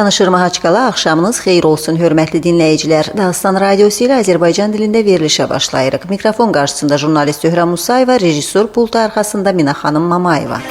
Danışır Mahaçqala, axşamınız xeyir olsun, hörmətli dinləyicilər. Dağıstan Radiosu ilə Azərbaycan dilində verilişə başlayırıq. Mikrofon qarşısında jurnalist Zöhrə Musayeva, rejissor pultu arxasında Mina xanım Mamayeva.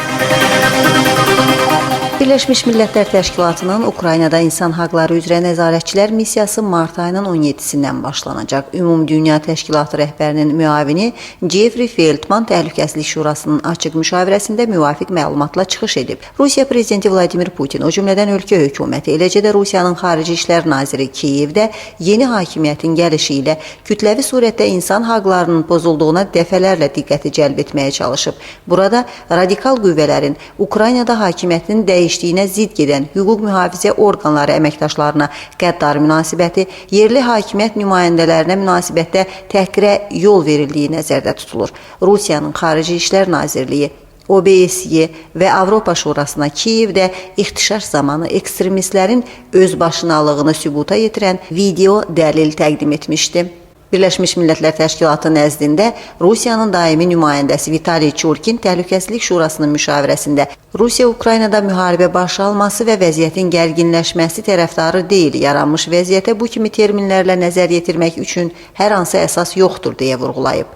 Birləşmiş Millətlər Təşkilatının Ukraynada insan haqları üzrə nəzarətçilər missiyası mart ayının 17-sindən başlanacaq. Ümumdünya Təşkilatı rəhbərinin müavini Jeffrey Feltman Təhlükəsizlik Şurasının açıq müşavirəsində müvafiq məlumatla çıxış edib. Rusiya prezidenti Vladimir Putin, o cümlədən ölkə hökuməti, eləcə də Rusiyanın Xarici İşlər naziri Kiyevdə yeni hakimiyyətin gəlişi ilə kütləvi surətdə insan haqlarının pozulduğuna dəfələrlə diqqəti cəlb etməyə çalışıb. Burada radikal qüvvələrin Ukraynada hakimiyyətinin dəyişdiyinə zidd gedən hüquq mühafizə orqanları əməkdaşlarına qəddar münasibəti, yerli hakimiyyət nümayəndələrinə münasibətdə təhqirə yol verildiyi nəzərdə tutulur. Rusiyanın Xarici İşlər Nazirliyi, OBSE və Avropa Şurasına Kiyevdə ixtişaş zamanı ekstremistlərin özbaşınalığını sübuta yetirən video dəlil təqdim etmişdi. Birləşmiş Millətlər Təşkilatı nəzdində Rusiyanın daimi nümayəndəsi Vitaliy Churkin Təhlükəsizlik Şurasının müşavirəsində Rusiya Ukraynada müharibə baş alması və vəziyyətin gərginləşməsi tərəfdarı deyil, yaranmış vəziyyətə bu kimi terminlərlə nəzər yetirmək üçün hər hansı əsas yoxdur deyə vurğulayıb.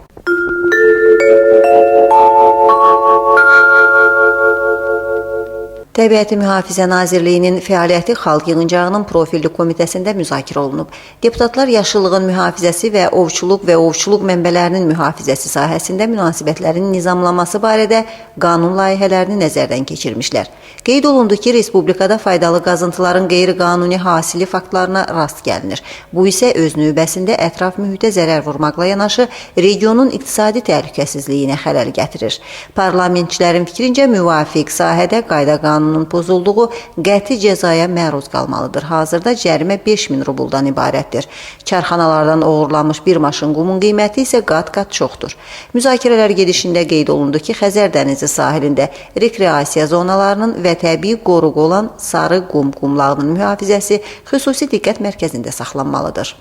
Təbiəti Mühafizə Nazirliyinin fəaliyyəti Xalq Yığıncağının profilli komitəsində müzakirə olunub. Deputatlar yaşıllığın mühafizəsi və ovçuluq mənbələrinin mühafizəsi sahəsində münasibətlərin nizamlaması barədə qanun layihələrini nəzərdən keçirmişlər. Qeyd olundu ki, Respublikada faydalı qazıntıların qeyri-qanuni hasili faktlarına rast gəlinir. Bu isə öz növbəsində ətraf mühitə zərər vurmaqla yanaşı, regionun iqtisadi təhlükəsizliyinə xələl gətirir. Parlamentçilərin fikrincə müvafiq sahədə qayda qanunun pozulduğu qəti cəzaya məruz qalmalıdır. Hazırda cərimə 5000 rubuldan ibarətdir. Karxanalardan oğurlanmış bir maşın qumun qiyməti isə qat-qat çoxdur. Müzakirələr gedişində qeyd olundu ki, Xəzər dənizi sahilində rekreasiya zonalarının və təbii qoruğu olan sarı qum qumlağının mühafizəsi xüsusi diqqət mərkəzində saxlanmalıdır.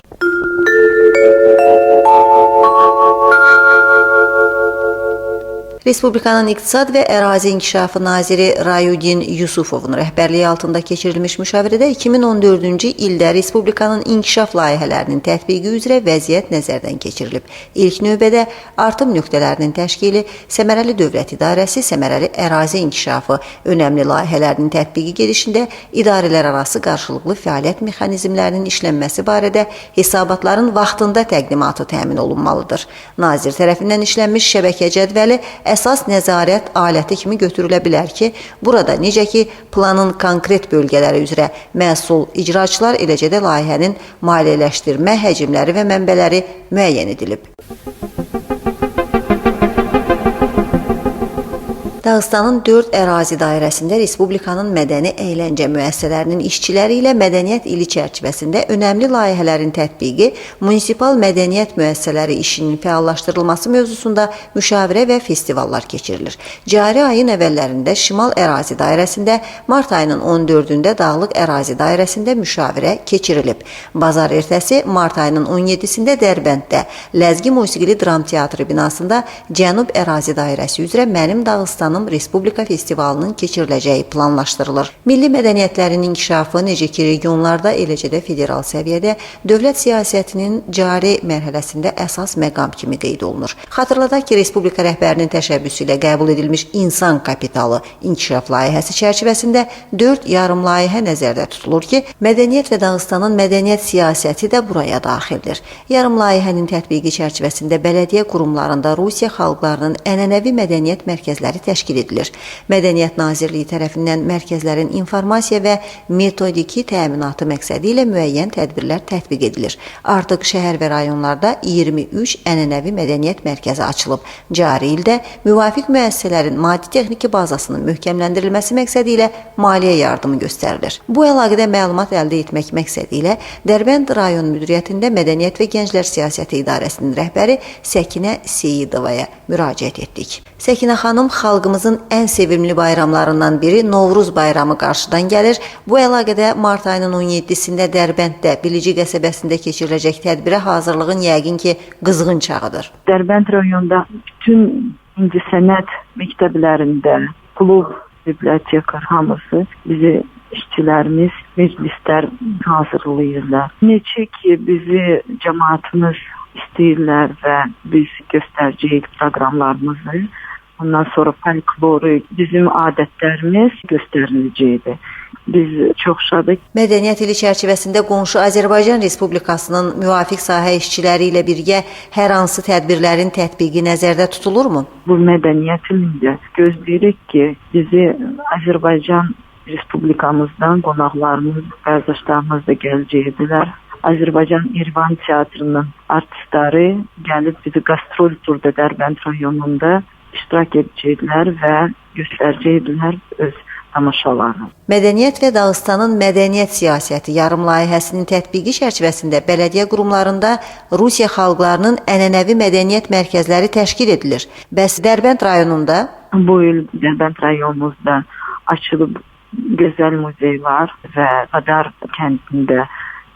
Respublikanın İqtisad və Ərazi İnkişafı naziri Rayudin Yusufovun rəhbərliyi altında keçirilmiş müşavirədə 2014-cü ildə Respublikanın inkişaf layihələrinin tətbiqi üzrə vəziyyət nəzərdən keçirilib. İlk növbədə artım nöqtələrinin təşkili, səmərəli dövlət idarəsi, səmərəli ərazi inkişafı, önəmli layihələrinin tətbiqi gedişində idarələr arası qarşılıqlı fəaliyyət mexanizmlərinin işlənməsi barədə hesabatların vaxtında təqdimatı təmin olunmalıdır. Nazir tərəfindən işlənmiş şəbəkə cədvəli əsas nəzarət aləti kimi götürülə bilər ki, burada necə ki, planın konkret bölgələri üzrə məsul icraçılar, eləcə də layihənin maliyyələşdirmə həcmləri və mənbələri müəyyən edilib. Dağıstanın 4 ərazi dairəsində Respublikanın mədəni əyləncə müəssisələrinin işçiləri ilə mədəniyyət ili çərçivəsində önəmli layihələrin tətbiqi, munisipal mədəniyyət müəssisələri işinin fəallaşdırılması mövzusunda müşavirə və festivallar keçirilir. Cari ayın əvvəllərində Şimal ərazi dairəsində, mart ayının 14-də Dağlıq ərazi dairəsində müşavirə keçirilib. Bazar ertəsi mart ayının 17-sində Dərbənddə, Ləzgi Musiqili Dram Teatrı binasında Cənub ərazi dairəsi üzrə Mənim Dağıstan Respublika Festivalının keçiriləcəyi planlaşdırılır. Milli mədəniyyətlərin inkişafı necə ki, regionlarda, eləcə də federal səviyyədə dövlət siyasətinin cari mərhələsində əsas məqam kimi qeyd olunur. Xatırladaq ki, Respublika rəhbərinin təşəbbüsü ilə qəbul edilmiş insan kapitalı inkişaf layihəsi çərçivəsində 4 yarım layihə nəzərdə tutulur ki, mədəniyyət və Dağıstanın mədəniyyət siyasəti də buraya daxildir. Yarım layihənin tətbiqi çərçivəsində bələdiyyə qurumlarında Rusiya xalqlarının ənənəvi mədəniyyət mərkəzləri təşkil edilir. Mədəniyyət Nazirliyi tərəfindən mərkəzlərin informasiya və metodiki təminatı məqsədi ilə müəyyən tədbirlər tətbiq edilir. Artıq şəhər və rayonlarda 23 ənənəvi mədəniyyət mərkəzi açılıb. Cari ildə müvafiq müəssisələrin maddi-texniki bazasının möhkəmləndirilməsi məqsədi ilə maliyyə yardımı göstərilir. Bu əlaqədə məlumat əldə etmək məqsədi ilə Dərbənd rayon müdiriyyətində Mədəniyyət və Gənclər Siyasəti İdarəsinin rəhbəri Səkinə Seyidovaya müraciət etdik. Səkinə xanım, xalqımızın ən sevimli bayramlarından biri Novruz bayramı qarşıdan gəlir. Bu əlaqədə mart ayının 17-sində Dərbənddə, Bilici qəsəbəsində keçiriləcək tədbirə hazırlığın yəqin ki, qızğın çağıdır. Dərbənd rayonunda bütün incəsənət məktəblərində, klub, bibliotekar hamısı bizi işçilərimiz meclislər hazırlayırlar. Neçə ki bizi cəmaatımız istəyirlər və biz göstərəcəyik proqramlarımızı. Ondan sonra folkloru, bizim adətlərimiz göstəriləcəkdir. Biz çox şadıq. Mədəniyyət ili çərçivəsində qonşu Azərbaycan Respublikasının müvafiq sahə işçiləri ilə birgə hər hansı tədbirlərin tətbiqi nəzərdə tutulurmu? Bu mədəniyyət ilində gözləyirik ki, bizi Azərbaycan Respublikamızdan qonaqlarımız, qardaşlarımız da gələcəkdilər. Azərbaycan İrvan Teatrının artistləri gəlib bizi qastrol turda Dərbənd rayonunda iştirak edəcəklər və göstərəcəklər öz tamaşalarını. Mədəniyyət və Dağıstanın mədəniyyət siyasəti yarım layihəsinin tətbiqi çərçivəsində bələdiyyə qurumlarında Rusiya xalqlarının ənənəvi mədəniyyət mərkəzləri təşkil edilir. Bəs Dərbənd rayonunda? Bu il Dərbənd rayonumuzda açılıb gözəl muzeylər və Qadar kəndində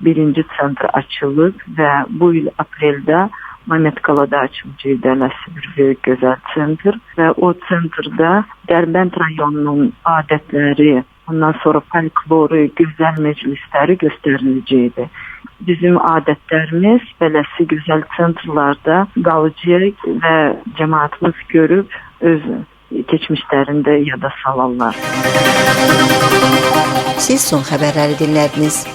birinci sentr açılıb və bu il apreldə Mametqalada açılacaq dələsi bir böyük gözəl sentr və o sentrdə Dərbənd rayonunun adətləri, ondan sonra folkloru, gözəl məclisləri göstəriləcəkdir. Bizim adətlərimiz beləsi gözəl sentrlarda qalacaq və cəmaatımız görüb öz keçmişlərində yada salarlar. Siz son xəbərləri dinlədiniz.